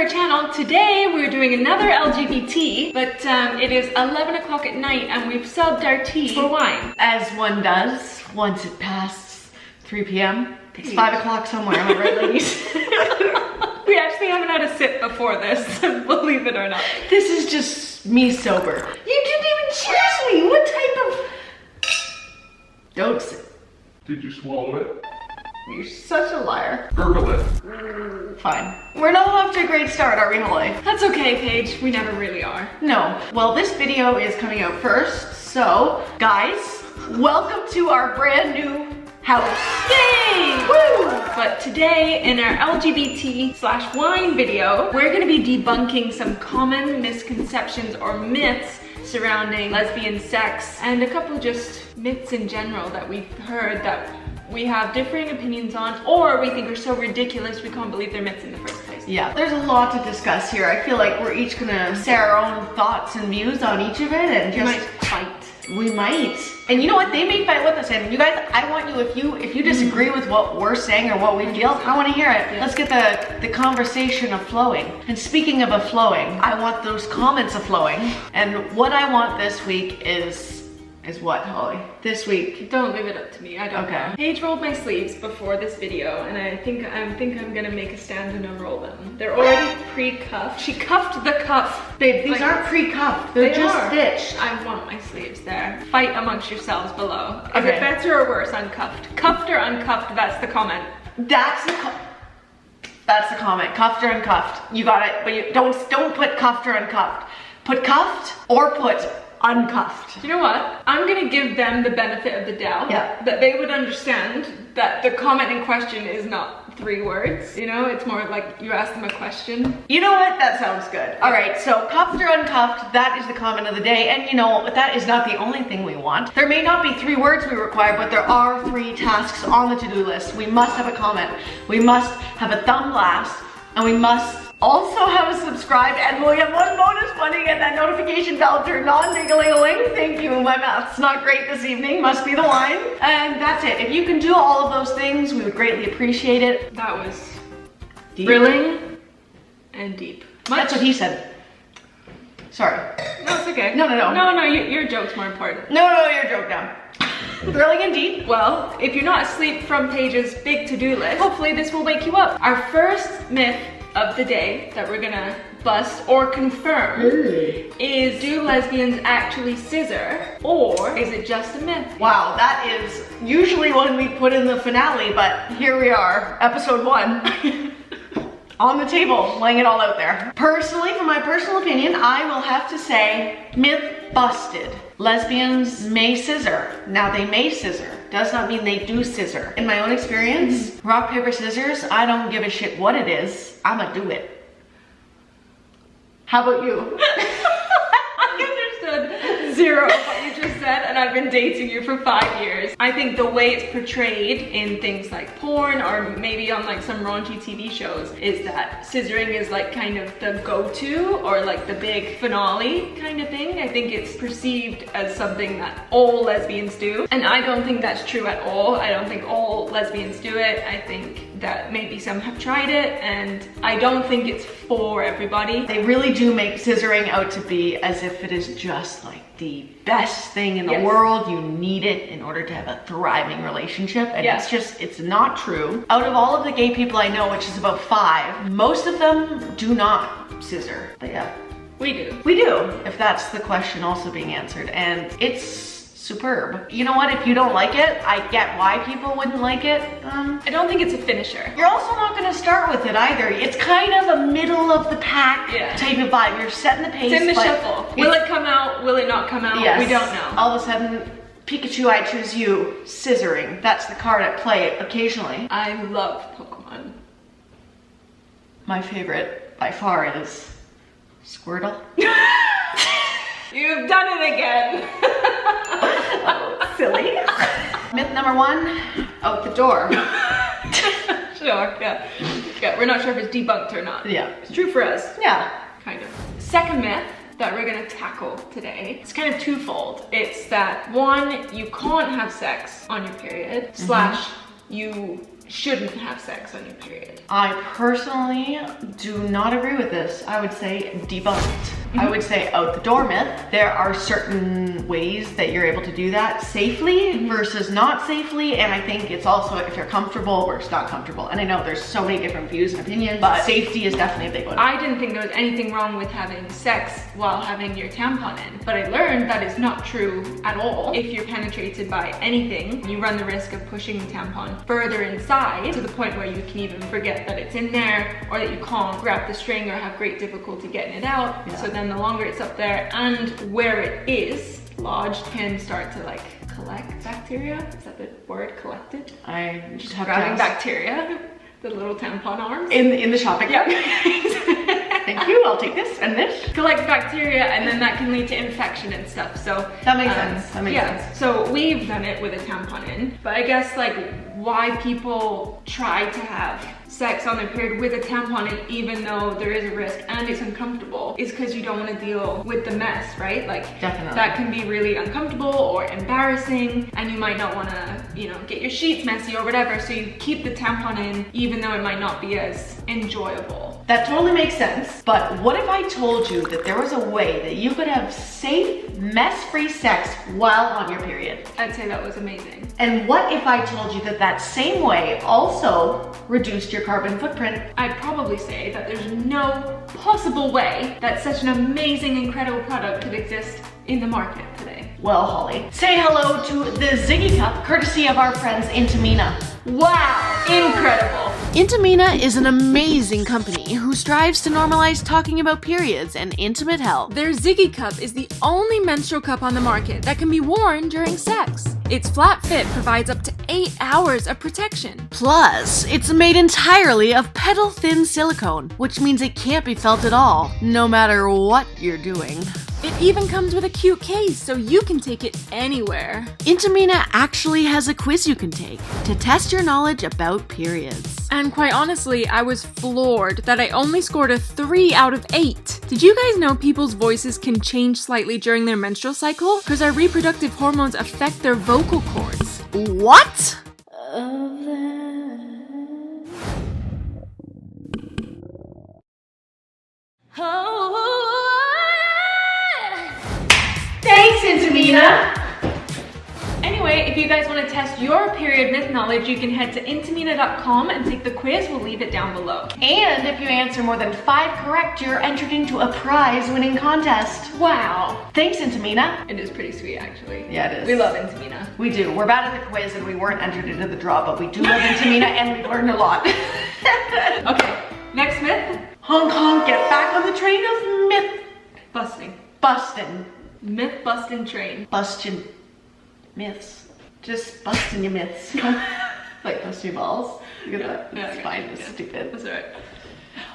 our channel. Today we're doing another LGBT, but it is 11 o'clock at night and we've subbed our tea for wine. As one does once it passes 3 p.m. It's 5 o'clock somewhere, am I right, ladies? We actually haven't had a sip before this, believe it or not. This is just me sober. You didn't even cheers me. What type of... Don't sit. Did you swallow it? You're such a liar. Gurgle it. Fine. We're not off to a great start, are we, Holly? That's okay, Paige. We never really are. No. Well, this video is coming out first, so guys, welcome to our brand new house. Yay! Woo! But today in our LGBT/wine video, we're gonna be debunking some common misconceptions or myths surrounding lesbian sex and a couple just myths in general that we've heard that we have differing opinions on, or we think are so ridiculous we can't believe they're myths in the first place. Yeah, there's a lot to discuss here. I feel like we're each gonna say our own thoughts and views on each of it and just... We might fight. We might. And you know what? They may fight with us. And you guys, I want you, if you disagree with what we're saying or what we feel, I want to hear it. Yeah. Let's get the conversation a-flowing. And speaking of a-flowing, I want those comments a-flowing. And what I want this week is what, Holly? This week. Don't leave it up to me, I don't know. Paige rolled my sleeves before this video and I think I'm gonna make a stand and unroll them. They're already pre-cuffed. She cuffed the cuff. Babe, these aren't pre-cuffed. They're just stitched. I want my sleeves there. Fight amongst yourselves below. Is Okay. it better or worse uncuffed? Cuffed or uncuffed, that's the comment. That's the comment. Cuffed or uncuffed. You got it, but you don't put cuffed or uncuffed. Put cuffed or put uncuffed. You know what? I'm gonna give them the benefit of the doubt. Yeah. That they would understand that the comment in question is not 3 words. You know, it's more like you ask them a question. You know what? That sounds good. All right, so cuffed or uncuffed, that is the comment of the day. And you know, that is not the only thing we want. There may not be 3 words we require, but there are 3 tasks on the to-do list. We must have a comment. We must have a thumb blast, and we must also have a subscribe, and we'll get 1 bonus when you get that notification bell turned on. Ding-a-ling-a-ling. Thank you. My math's not great this evening. Must be the wine. And that's it. If you can do all of those things, we would greatly appreciate it. That was Deep. thrilling and deep. That's what he said. Sorry. No, it's okay. No. No, your joke's more important. No, your joke now. Thrilling and deep. Well, if you're not asleep from Paige's big to-do list, hopefully this will wake you up. Our first myth of the day that we're gonna bust or confirm is, do lesbians actually scissor, or is it just a myth? Wow, that is usually one we put in the finale, but here we are, episode 1. On the table, laying it all out there. Personally, from my personal opinion, I will have to say, myth busted. Lesbians may scissor. Now they may scissor. Does not mean they do scissor. In my own experience, rock, paper, scissors, I don't give a shit what it is. I'ma do it. How about you? I understood 0 of what you just said, and I've been dating you for 5 years. I think the way it's portrayed in things like porn or maybe on like some raunchy TV shows is that scissoring is like kind of the go-to or like the big finale kind of thing. I think it's perceived as something that all lesbians do, and I don't think that's true at all. I don't think all lesbians do it. I think that maybe some have tried it, and I don't think it's for everybody. They really do make scissoring out to be as if it is just like the best thing in the world. You need it in order to have a thriving relationship, and it's not true. Out of all of the gay people I know, which is about 5, most of them do not scissor. But yeah, we do. We do, if that's the question also being answered, and it's superb. You know what, if you don't like it, I get why people wouldn't like it. I don't think it's a finisher. You're also not gonna start with it either. It's kind of a middle of the pack type of vibe. You're setting the pace. It's in the shuffle. Will it come out? Will it not come out? Yes. We don't know. All of a sudden, Pikachu, I choose you, scissoring. That's the card I play occasionally. I love Pokemon. My favorite by far is Squirtle. You've done it again. Silly. Myth number 1, out the door. Sure, yeah. We're not sure if it's debunked or not. Yeah. It's true for us. Yeah. Kind of. Second myth that we're gonna tackle today, it's kind of twofold. It's that 1, you can't have sex on your period, / you shouldn't have sex on your period? I personally do not agree with this. I would say debunked. I would say out the door myth. There are certain ways that you're able to do that safely versus not safely, and I think it's also if you're comfortable versus not comfortable. And I know there's so many different views and opinions, but safety is definitely a big one. I didn't think there was anything wrong with having sex while having your tampon in, but I learned that is not true at all. If you're penetrated by anything, you run the risk of pushing the tampon further inside to the point where you can even forget that it's in there, or that you can't grab the string or have great difficulty getting it out. So then the longer it's up there and where it is lodged can start to like collect bacteria. Is that the word, collected? I just have Grabbing to ask. bacteria, the little tampon arms. In the shopping cart. Thank you, I'll take this and this. Collect bacteria, and then that can lead to infection and stuff. So that makes sense. That makes sense. So we've done it with a tampon in, but I guess like why people try to have sex on their period with a tampon in, even though there is a risk and it's uncomfortable, is because you don't want to deal with the mess, right? Like definitely that can be really uncomfortable or embarrassing, and you might not want to, you know, get your sheets messy or whatever. So you keep the tampon in, even though it might not be as enjoyable. That totally makes sense, but what if I told you that there was a way that you could have safe, mess-free sex while on your period? I'd say that was amazing. And what if I told you that that same way also reduced your carbon footprint? I'd probably say that there's no possible way that such an amazing, incredible product could exist in the market today. Well, Holly, say hello to the Ziggy Cup, courtesy of our friends Intimina. Wow, incredible. Intimina is an amazing company who strives to normalize talking about periods and intimate health. Their Ziggy Cup is the only menstrual cup on the market that can be worn during sex. Its flat fit provides up to 8 hours of protection. Plus, it's made entirely of petal-thin silicone, which means it can't be felt at all, no matter what you're doing. It even comes with a cute case, so you can take it anywhere. Intimina actually has a quiz you can take to test your knowledge about periods. And quite honestly, I was floored that I only scored a 3 out of 8. Did you guys know people's voices can change slightly during their menstrual cycle? Because our reproductive hormones affect their vocal cords. What? Thanks, Intimina! Anyway, if you guys want to test your period myth knowledge, you can head to intimina.com and take the quiz. We'll leave it down below. And if you answer more than 5 correct, you're entered into a prize-winning contest. Wow. Thanks, Intimina. It is pretty sweet, actually. Yeah, it is. We love Intimina. We do. We're bad at the quiz and we weren't entered into the draw, but we do love Intimina and we've learned a lot. Okay, next myth. Honk honk, get back on the train of myth Busting. busting. Myth busting train. Busting myths. Just busting your myths. Like busting your balls. Look at that. Yeah, It's okay. fine. It's stupid. That's alright.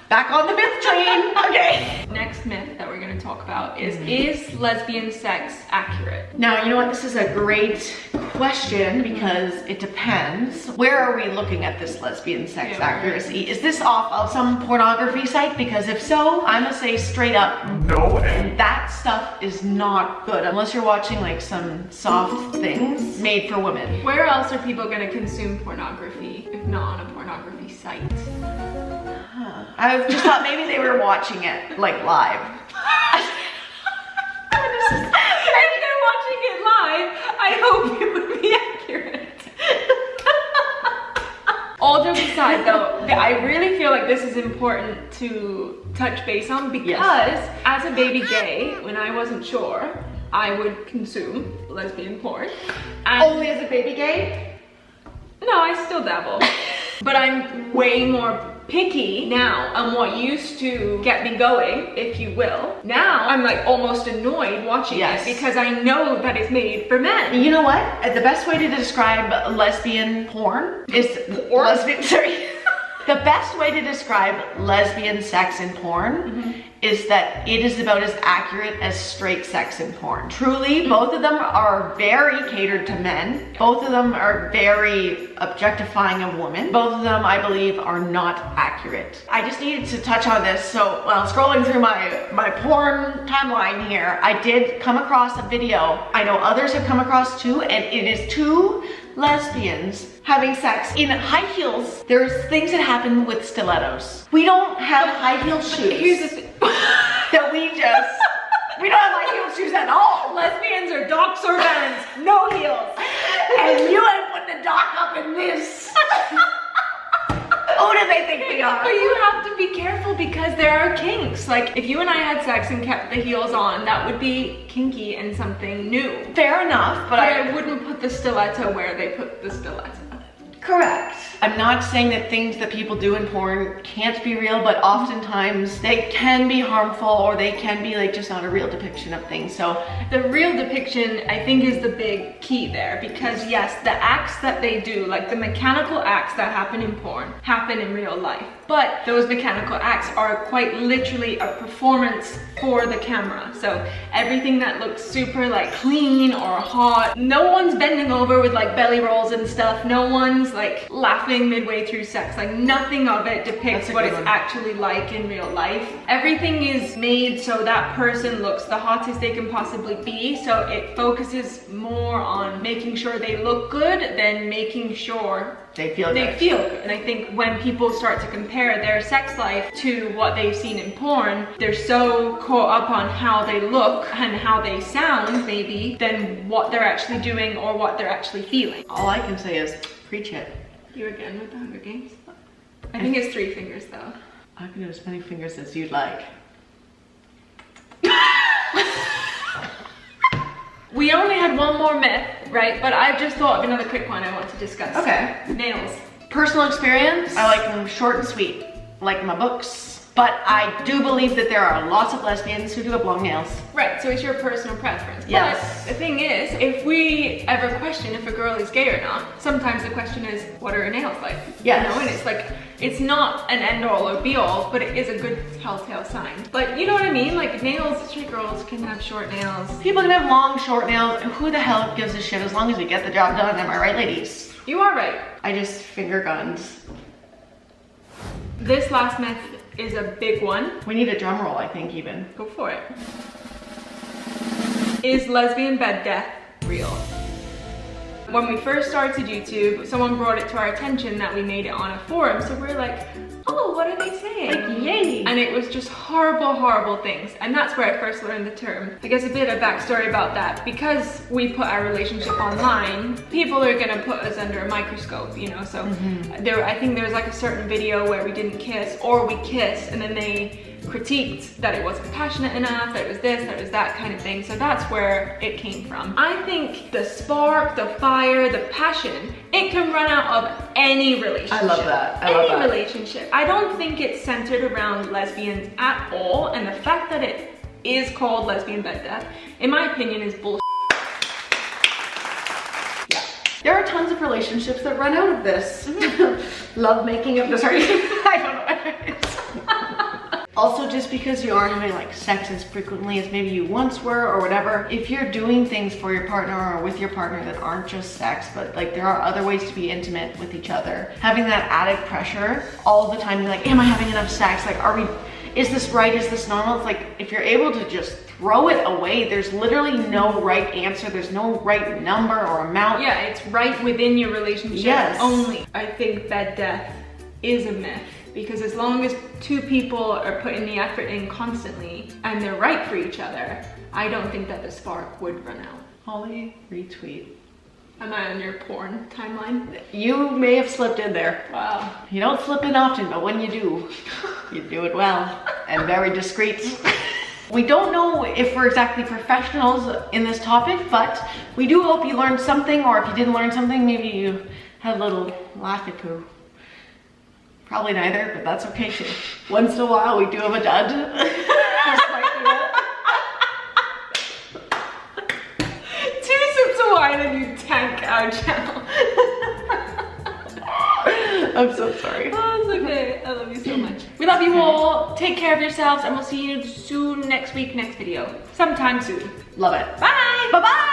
Back on the myth train. Okay. Next myth that we're going to talk about is lesbian sex accurate? Now, you know what? This is a great question because it depends. Where are we looking at this lesbian sex accuracy? Is this off of some pornography site? Because if so, I'm gonna say straight up, No, and that stuff is not good unless you're watching like some soft things made for women. Where else are people going to consume pornography if not on a pornography site? I just thought maybe they were watching it like live. If they're watching it live, I hope it would be accurate. All jokes aside though, I really feel like this is important to touch base on because as a baby gay, when I wasn't sure, I would consume lesbian porn. And Only as a baby gay? no, I still dabble. But I'm way more picky now on what used to get me going, if you will. Now I'm like almost annoyed watching it because I know that it's made for men. You know what? The best way to describe lesbian porn is lesbian. Sorry. The best way to describe lesbian sex in porn is that it is about as accurate as straight sex in porn. Truly, both of them are very catered to men. Both of them are very objectifying of women. Both of them, I believe, are not accurate. I just needed to touch on this. So while scrolling through my porn timeline here, I did come across a video. I know others have come across too, and it is two lesbians having sex in high heels. There's things that happen with stilettos. We don't have high heel shoes. Here's the thing. That we don't have high heel shoes at all. Lesbians are docks or vans, no heels. And you ain't putting the dock up in this. Who do they think we are? But you have to be careful because there are kinks. Like if you and I had sex and kept the heels on, that would be kinky and something new. Fair enough, but I wouldn't put the stiletto where they put the stiletto. Correct. I'm not saying that things that people do in porn can't be real, but oftentimes they can be harmful, or they can be like just not a real depiction of things. So the real depiction, I think, is the big key there, because yes, the acts that they do, like the mechanical acts that happen in porn, happen in real life. But those mechanical acts are quite literally a performance for the camera. So everything that looks super like clean or hot, no one's bending over with like belly rolls and stuff. No one's like laughing midway through sex. Like nothing of it depicts what it's actually like in real life. Everything is made so that person looks the hottest they can possibly be. So it focuses more on making sure they look good than making sure they feel good. And I think when people start to compare their sex life to what they've seen in porn, they're so caught up on how they look and how they sound, maybe, than what they're actually doing or what they're actually feeling. All I can say is, preach it. You again with the Hunger Games? I think it's 3 fingers though. I can do as many fingers as you'd like. We only had one more myth, right? But I just thought of another quick one I want to discuss. Okay. Nails. Personal experience, I like them short and sweet, like my books. But I do believe that there are lots of lesbians who do have long nails. Right, so it's your personal preference. Yes. But the thing is, if we ever question if a girl is gay or not, sometimes the question is, what are her nails like? Yes. You know, and it's like, it's not an end all or be all, but it is a good telltale sign. But you know what I mean? Like nails, straight girls can have short nails. People can have long, short nails. Who the hell gives a shit as long as we get the job done? Am I right, ladies? You are right. I just finger guns. This last myth is a big one. We need a drum roll, I think, even. Go for it. Is lesbian bed death real? When we first started YouTube, someone brought it to our attention that we made it on a forum, so we're like, oh, what are they saying? Like, yay! And it was just horrible, horrible things. And that's where I first learned the term. I guess a bit of backstory about that. Because we put our relationship online, people are gonna put us under a microscope, you know? So I think there was like a certain video where we didn't kiss, or we kissed, and then they critiqued that it wasn't passionate enough, that it was this, that it was that kind of thing. So that's where it came from. I think the spark, the fire, the passion, it can run out of any relationship. I love that. I love that. Any relationship. I don't think it's centered around lesbians at all, and the fact that it is called lesbian bed death, in my opinion, is bullshit. Yeah. There are tons of relationships that run out of this. Love making of this. Sorry, I don't know what it is. Also, just because you aren't having like sex as frequently as maybe you once were or whatever, if you're doing things for your partner or with your partner that aren't just sex, but like there are other ways to be intimate with each other, having that added pressure all the time, you're like, am I having enough sex? Like, is this right? Is this normal? It's like, if you're able to just throw it away, there's literally no right answer. There's no right number or amount. Yeah, it's right within your relationship. Yes. Only. I think bed death is a myth. Because as long as 2 people are putting the effort in constantly and they're right for each other, I don't think that the spark would run out. Holly, retweet. Am I on your porn timeline? You may have slipped in there. Wow. You don't slip in often, but when you do it well and very discreet. We don't know if we're exactly professionals in this topic, but we do hope you learned something, or if you didn't learn something, maybe you had a little laugh at poo. Probably neither, but that's okay too. Once in a while, we do have a dud. 2 sips of wine and you tank our channel. I'm so sorry. Oh, it's okay. I love you so much. We love you all. Take care of yourselves and we'll see you soon next week, next video. Sometime soon. Love it. Bye. Bye-bye.